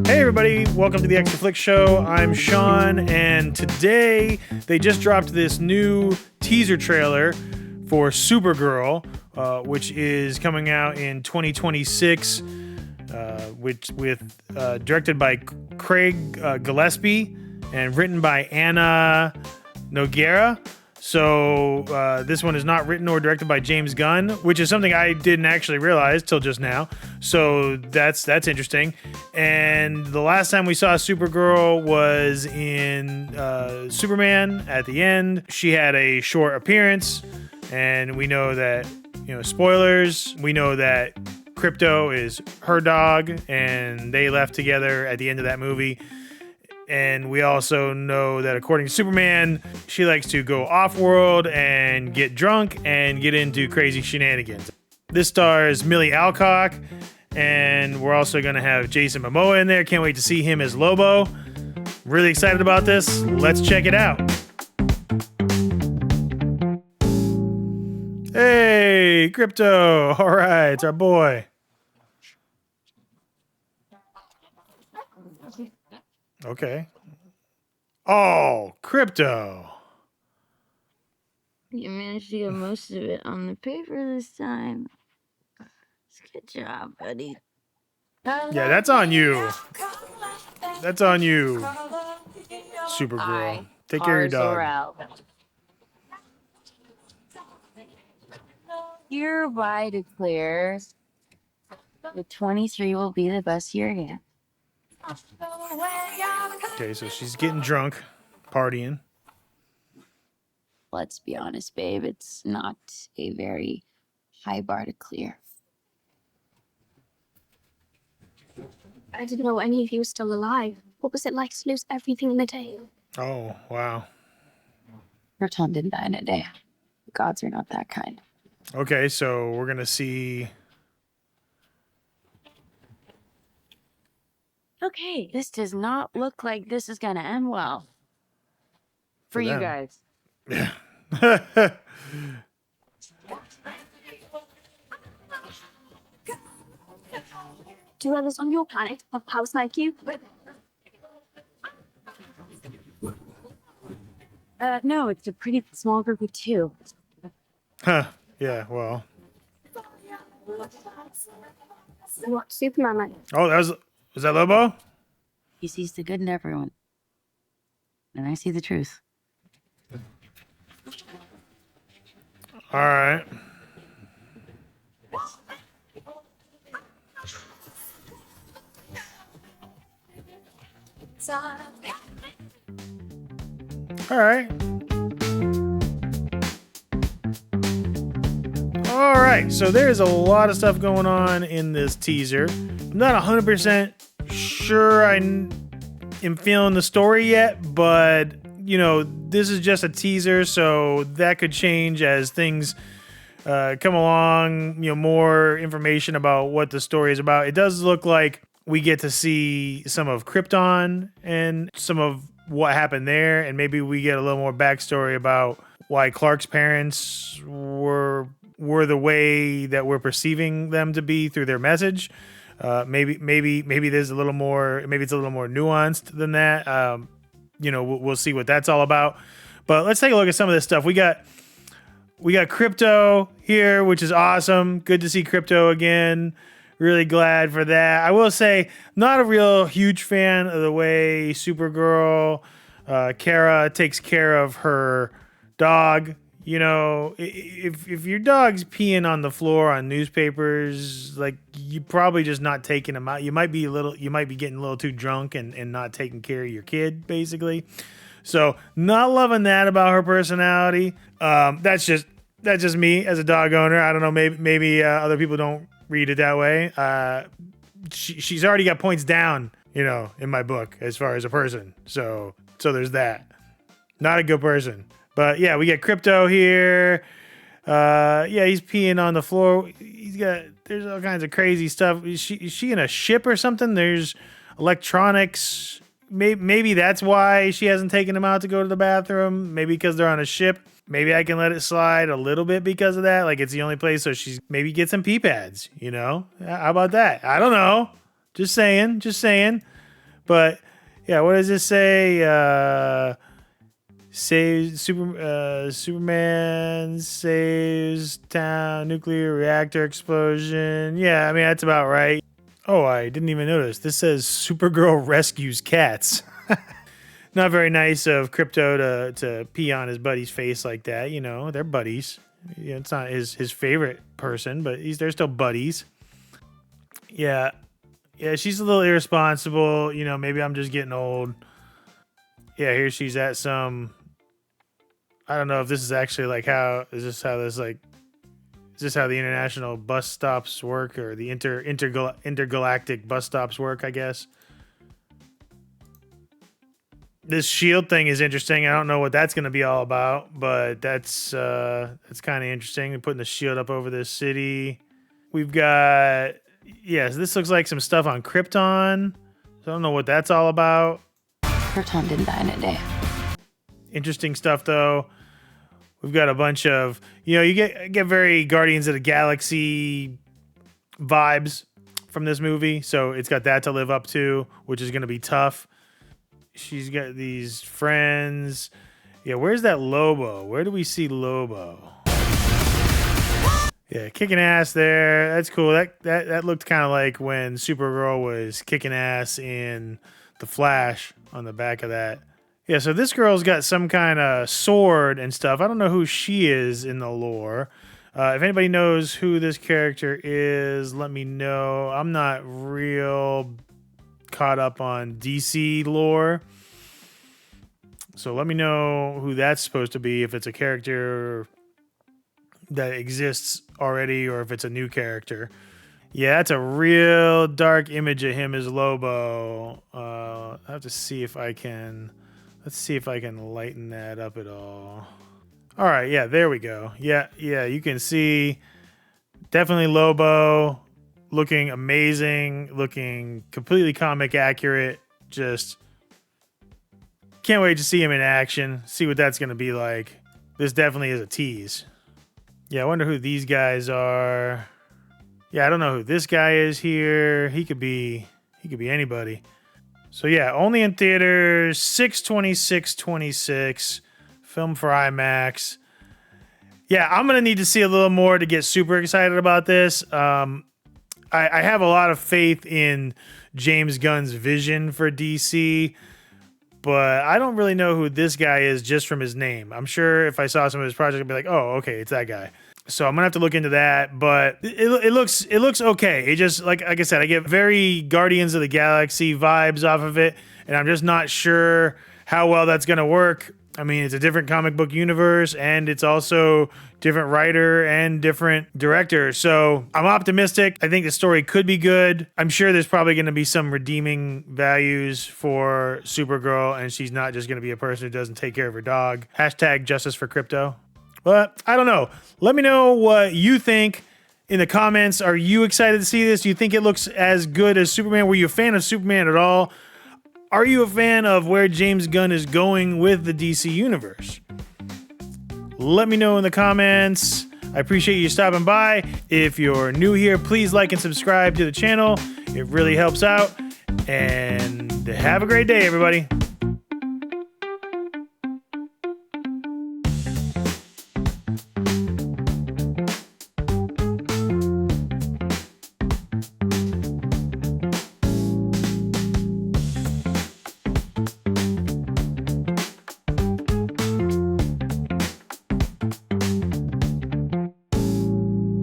Hey everybody, welcome to the Extra Flick Show. I'm Shawn, and today they just dropped this new teaser trailer for Supergirl, which is coming out in 2026, with directed by Craig Gillespie and written by Anna Nogueira. So this one is not written or directed by James Gunn, which is something I didn't actually realize till just now. So that's interesting. And the last time we saw Supergirl was in Superman at the end. She had a short appearance, and we know that, spoilers, we know that Crypto is her dog, and they left together at the end of that movie. And we also know that according to Superman, she likes to go off-world and get drunk and get into crazy shenanigans. This stars Milly Alcock, and we're also going to have Jason Momoa in there. Can't wait to see him as Lobo. Really excited about this. Let's check it out. Hey, Crypto. All right, it's our boy. Okay. Oh, Crypto. You managed to get most of it on the paper this time. Good job, buddy. Yeah, that's on you. That's on you, Supergirl. Take care of your dog. Hereby declare that 23 will be the best year yet. Okay, so she's getting drunk, partying. Let's be honest, babe. It's not a very high bar to clear. I didn't know any of you were still alive. What was it like to lose everything in a day? Oh, wow. Krypton didn't die in a day. The gods are not that kind. Okay, so we're going to see... Okay, this does not look like this is going to end well. For you guys. Yeah. Do others on your planet have powers like you? No, it's a pretty small group of two. Huh. Yeah, well. What, Superman like? Oh, was that Lobo? He sees the good in everyone. And I see the truth. All right. All right. All right. So there's a lot of stuff going on in this teaser. I'm not 100% sure I am feeling the story yet, but this is just a teaser, so that could change as things come along. More information about what the story is about. It does look like we get to see some of Krypton and some of what happened there, and maybe we get a little more backstory about why Clark's parents were the way that we're perceiving them to be through their message. Maybe there's a little more. Maybe it's a little more nuanced than that. We'll see what that's all about. But let's take a look at some of this stuff. We got Crypto here, which is awesome. Good to see Crypto again. Really glad for that. I will say, not a real huge fan of the way Supergirl, Kara, takes care of her dog. If your dog's peeing on the floor on newspapers, like, you probably just not taking him out. You might be getting a little too drunk and not taking care of your kid, basically. So not loving that about her personality. That's just me as a dog owner. I don't know. Maybe other people don't read it that way. She's already got points down, in my book as far as a person. So there's that. Not a good person. But yeah, we get Crypto here. He's peeing on the floor. There's all kinds of crazy stuff. Is she in a ship or something? There's electronics. Maybe that's why she hasn't taken him out to go to the bathroom. Maybe because they're on a ship. Maybe I can let it slide a little bit because of that. Like, it's the only place, so she's maybe get some pee pads, How about that? I don't know. Just saying. But yeah, what does this say? Superman saves town, nuclear reactor explosion. Yeah, I mean, that's about right. Oh, I didn't even notice. This says Supergirl rescues cats. Not very nice of Crypto to pee on his buddy's face like that. You know, they're buddies. You know, it's not his favorite person, but they're still buddies. Yeah. Yeah, she's a little irresponsible. You know, maybe I'm just getting old. Yeah, here she's at some... I don't know if this is actually like is this how the international bus stops work, or the intergalactic bus stops work, I guess. This shield thing is interesting. I don't know what that's going to be all about, but that's kind of interesting. They're putting the shield up over this city. We've got, so this looks like some stuff on Krypton. So I don't know what that's all about. Krypton didn't die in a day. Interesting stuff, though. We've got a bunch of, you get very Guardians of the Galaxy vibes from this movie. So it's got that to live up to, which is going to be tough. She's got these friends. Yeah, where's that Lobo? Where do we see Lobo? Yeah, kicking ass there. That's cool. That looked kind of like when Supergirl was kicking ass in The Flash on the back of that. Yeah, so this girl's got some kind of sword and stuff. I don't know who she is in the lore. If anybody knows who this character is, let me know. I'm not real caught up on DC lore. So let me know who that's supposed to be, if it's a character that exists already or if it's a new character. Yeah, that's a real dark image of him as Lobo. I have to see if I can... Let's see if I can lighten that up at all. All right, yeah, there we go. Yeah, you can see definitely Lobo looking amazing, looking completely comic accurate. Just can't wait to see him in action, see what that's going to be like. This definitely is a tease. Yeah, I wonder who these guys are. Yeah, I don't know who this guy is here. He could be anybody. So yeah, only in theaters, 6/26/26, film for IMAX. Yeah, I'm going to need to see a little more to get super excited about this. I have a lot of faith in James Gunn's vision for DC, but I don't really know who this guy is just from his name. I'm sure if I saw some of his projects, I'd be like, oh, okay, it's that guy. So I'm gonna have to look into that, but it looks okay. It just like I said, I get very Guardians of the Galaxy vibes off of it, and I'm just not sure how well that's gonna work. I mean, it's a different comic book universe, and it's also different writer and different director. So I'm optimistic. I think the story could be good. I'm sure there's probably going to be some redeeming values for Supergirl, and she's not just going to be a person who doesn't take care of her dog. # justice for crypto. But I don't know. Let me know what you think in the comments. Are you excited to see this? Do you think it looks as good as Superman? Were you a fan of Superman at all? Are you a fan of where James Gunn is going with the DC universe? Let me know in the comments. I appreciate you stopping by. If you're new here, please like and subscribe to the channel. It really helps out. And have a great day, everybody.